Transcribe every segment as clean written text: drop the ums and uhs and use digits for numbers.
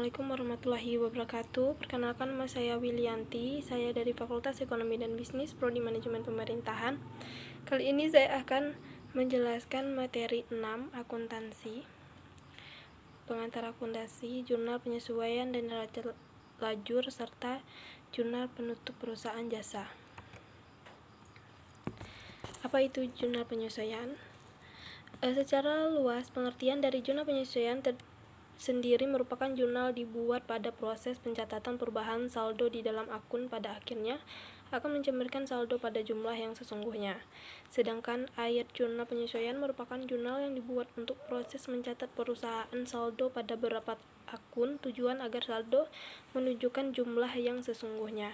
Assalamualaikum warahmatullahi wabarakatuh. Perkenalkan, nama saya Wilianti. Saya dari Fakultas Ekonomi dan Bisnis, Prodi Manajemen Pemerintahan. Kali ini saya akan menjelaskan materi 6, akuntansi, pengantar akuntansi, jurnal penyesuaian dan neraca lajur, serta jurnal penutup perusahaan jasa. Apa itu jurnal penyesuaian? Secara luas, pengertian dari jurnal penyesuaian sendiri merupakan jurnal dibuat pada proses pencatatan perubahan saldo di dalam akun, pada akhirnya akan mencerminkan saldo pada jumlah yang sesungguhnya. Sedangkan ayat jurnal penyesuaian merupakan jurnal yang dibuat untuk proses mencatat perusahaan saldo pada beberapa akun, tujuan agar saldo menunjukkan jumlah yang sesungguhnya.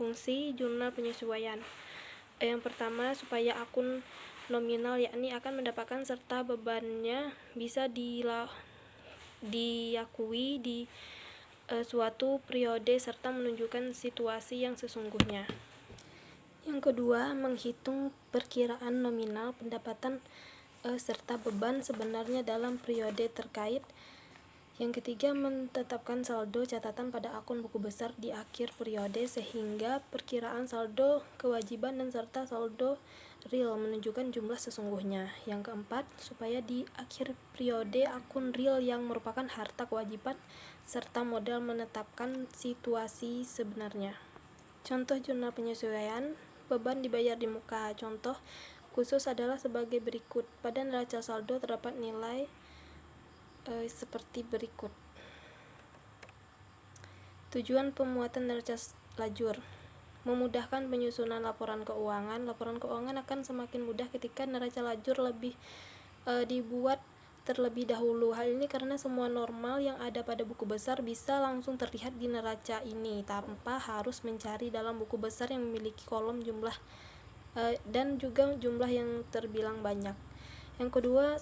Fungsi jurnal penyesuaian: yang pertama, supaya akun nominal yakni akan mendapatkan serta bebannya bisa diakui di suatu periode serta menunjukkan situasi yang sesungguhnya. Yang kedua, menghitung perkiraan nominal pendapatan serta beban sebenarnya dalam periode terkait. Yang ketiga, menetapkan saldo catatan pada akun buku besar di akhir periode sehingga perkiraan saldo kewajiban dan serta saldo real menunjukkan jumlah sesungguhnya. Yang keempat, supaya di akhir periode akun real yang merupakan harta kewajiban serta modal menetapkan situasi sebenarnya. Contoh jurnal penyesuaian: beban dibayar di muka. Contoh khusus adalah sebagai berikut. Pada neraca saldo terdapat nilai seperti berikut. Tujuan pemuatan neraca lajur: memudahkan penyusunan laporan keuangan. Laporan keuangan akan semakin mudah ketika neraca lajur lebih dibuat terlebih dahulu. Hal ini karena semua normal yang ada pada buku besar bisa langsung terlihat di neraca ini tanpa harus mencari dalam buku besar yang memiliki kolom jumlah dan juga jumlah yang terbilang banyak. Yang kedua,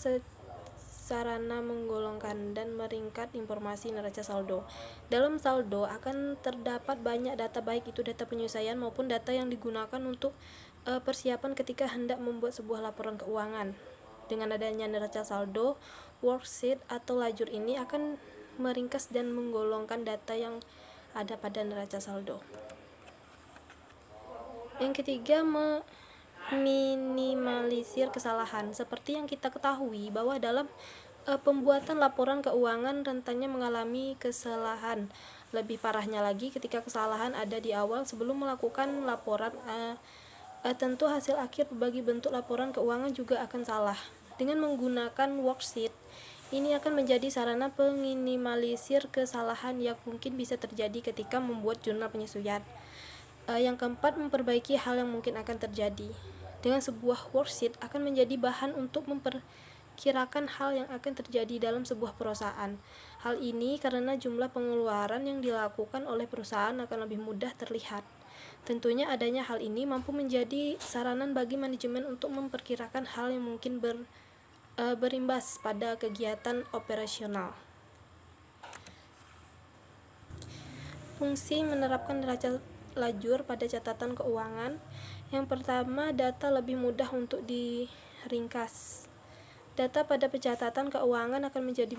sarana menggolongkan dan meringkat informasi neraca saldo. Dalam saldo akan terdapat banyak data, baik itu data penyesuaian maupun data yang digunakan untuk persiapan ketika hendak membuat sebuah laporan keuangan. Dengan adanya neraca saldo, worksheet atau lajur ini akan meringkas dan menggolongkan data yang ada pada neraca saldo. Yang ketiga, minimalisir kesalahan. Seperti yang kita ketahui bahwa dalam pembuatan laporan keuangan rentannya mengalami kesalahan. Lebih parahnya lagi ketika kesalahan ada di awal sebelum melakukan laporan, tentu hasil akhir bagi bentuk laporan keuangan juga akan salah. Dengan menggunakan worksheet, ini akan menjadi sarana peminimalisir kesalahan yang mungkin bisa terjadi ketika membuat jurnal penyesuaian. Yang keempat, memperbaiki hal yang mungkin akan terjadi. Dengan sebuah worksheet akan menjadi bahan untuk memperkirakan hal yang akan terjadi dalam sebuah perusahaan. Hal ini karena jumlah pengeluaran yang dilakukan oleh perusahaan akan lebih mudah terlihat. Tentunya adanya hal ini mampu menjadi saranan bagi manajemen untuk memperkirakan hal yang mungkin berimbas pada kegiatan operasional. Fungsi menerapkan neraca lajur pada catatan keuangan: yang pertama, data lebih mudah untuk diringkas. Data pada pencatatan keuangan akan menjadi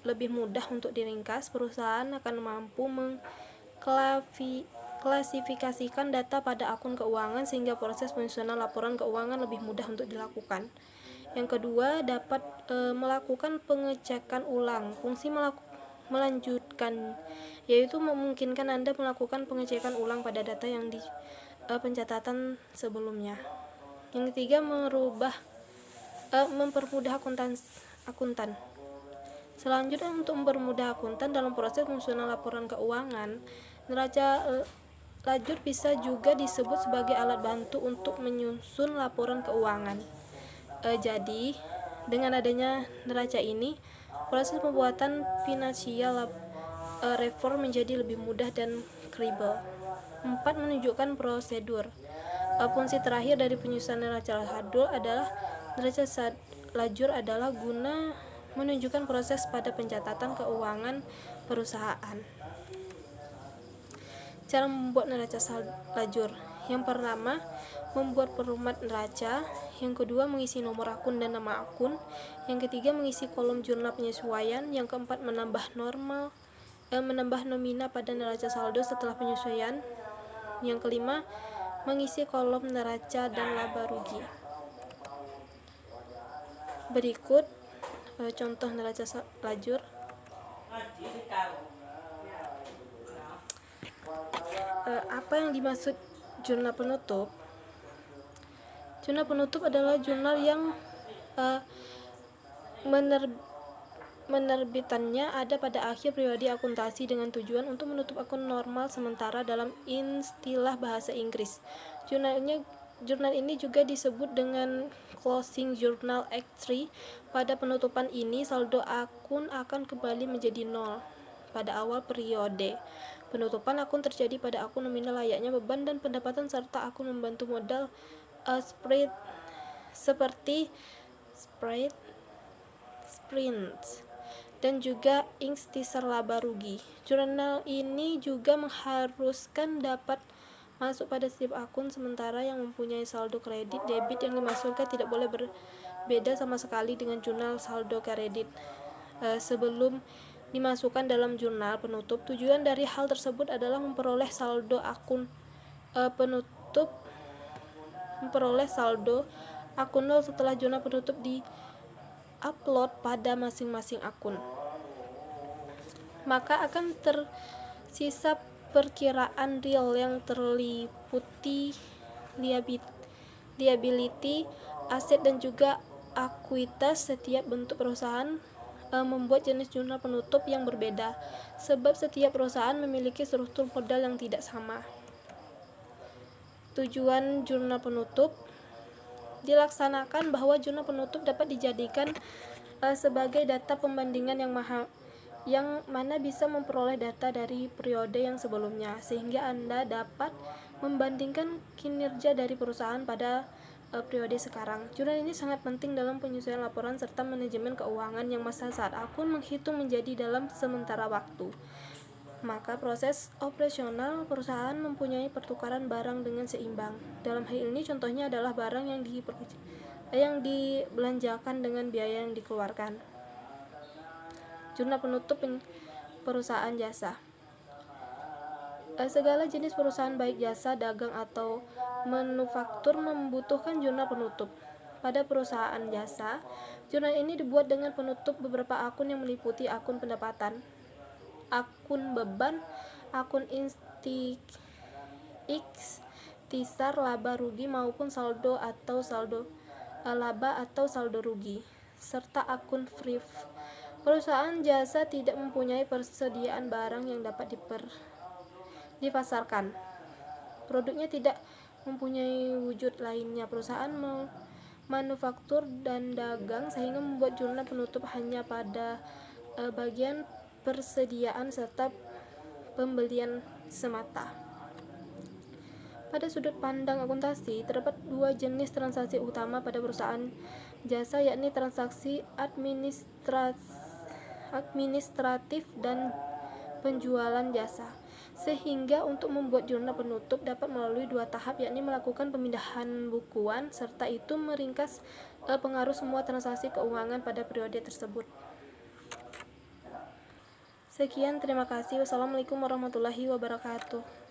lebih mudah untuk diringkas. Perusahaan akan mampu mengklasifikasikan data pada akun keuangan sehingga proses penyusunan laporan keuangan lebih mudah untuk dilakukan. Yang kedua, dapat melakukan pengecekan ulang. Fungsi melanjutkan, yaitu memungkinkan Anda melakukan pengecekan ulang pada data yang di pencatatan sebelumnya. Yang ketiga, mempermudah akuntan. Selanjutnya, untuk mempermudah akuntan dalam proses penyusunan laporan keuangan, neraca lajur bisa juga disebut sebagai alat bantu untuk menyusun laporan keuangan. Jadi, dengan adanya neraca ini, proses pembuatan financial report menjadi lebih mudah dan kredibel. 4. Menunjukkan prosedur. Fungsi terakhir dari penyusunan neraca lajur adalah guna menunjukkan proses pada pencatatan keuangan perusahaan. Cara membuat neraca lajur: yang pertama, membuat format neraca. Yang kedua, mengisi nomor akun dan nama akun. Yang ketiga, mengisi kolom jurnal penyesuaian. Yang keempat, menambah menambah nomina pada neraca saldo setelah penyesuaian. Yang kelima, mengisi kolom neraca dan laba rugi. Berikut contoh neraca lajur. Apa yang dimaksud jurnal penutup? Jurnal penutup adalah jurnal yang menerbitannya ada pada akhir periode akuntansi dengan tujuan untuk menutup akun normal sementara dalam istilah bahasa Inggris. Jurnal ini juga disebut dengan closing journal entry. Pada penutupan ini, saldo akun akan kembali menjadi nol pada awal periode. Penutupan akun terjadi pada akun nominal layaknya beban dan pendapatan serta akun membantu modal spread seperti sprints dan juga ikhtisar laba rugi. Jurnal ini juga mengharuskan dapat masuk pada setiap akun, sementara yang mempunyai saldo kredit debit yang dimasukkan tidak boleh berbeda sama sekali dengan jurnal saldo kredit sebelum dimasukkan dalam jurnal penutup. Tujuan dari hal tersebut adalah memperoleh saldo akun nol setelah jurnal penutup di-upload pada masing-masing akun. Maka akan tersisa perkiraan real yang terliputi liability, aset dan juga ekuitas. Setiap bentuk perusahaan membuat jenis jurnal penutup yang berbeda, sebab setiap perusahaan memiliki struktur modal yang tidak sama. Tujuan jurnal penutup dilaksanakan bahwa jurnal penutup dapat dijadikan sebagai data pembandingan yang mana bisa memperoleh data dari periode yang sebelumnya, sehingga Anda dapat membandingkan kinerja dari perusahaan pada periode sekarang. Jurnal ini sangat penting dalam penyesuaian laporan serta manajemen keuangan yang masa saat akun menghitung menjadi dalam sementara waktu. Maka proses operasional perusahaan mempunyai pertukaran barang dengan seimbang. Dalam hal ini contohnya adalah barang yang dibelanjakan dengan biaya yang dikeluarkan. Jurnal penutup perusahaan jasa. Segala jenis perusahaan baik jasa, dagang atau manufaktur membutuhkan jurnal penutup. Pada perusahaan jasa, jurnal ini dibuat dengan penutup beberapa akun yang meliputi akun pendapatan, akun beban, akun ikhtisar laba rugi maupun saldo laba atau saldo rugi, serta akun free. Perusahaan jasa tidak mempunyai persediaan barang yang dapat dipasarkan. Produknya tidak mempunyai wujud lainnya. Perusahaan manufaktur dan dagang sehingga membuat jurnal penutup hanya pada bagian persediaan serta pembelian semata. Pada sudut pandang akuntansi, terdapat dua jenis transaksi utama pada perusahaan jasa, yakni transaksi administratif dan penjualan jasa. Sehingga untuk membuat jurnal penutup dapat melalui dua tahap, yakni melakukan pemindahan bukuan serta itu meringkas pengaruh semua transaksi keuangan pada periode tersebut. Sekian, terima kasih. Wassalamualaikum warahmatullahi wabarakatuh.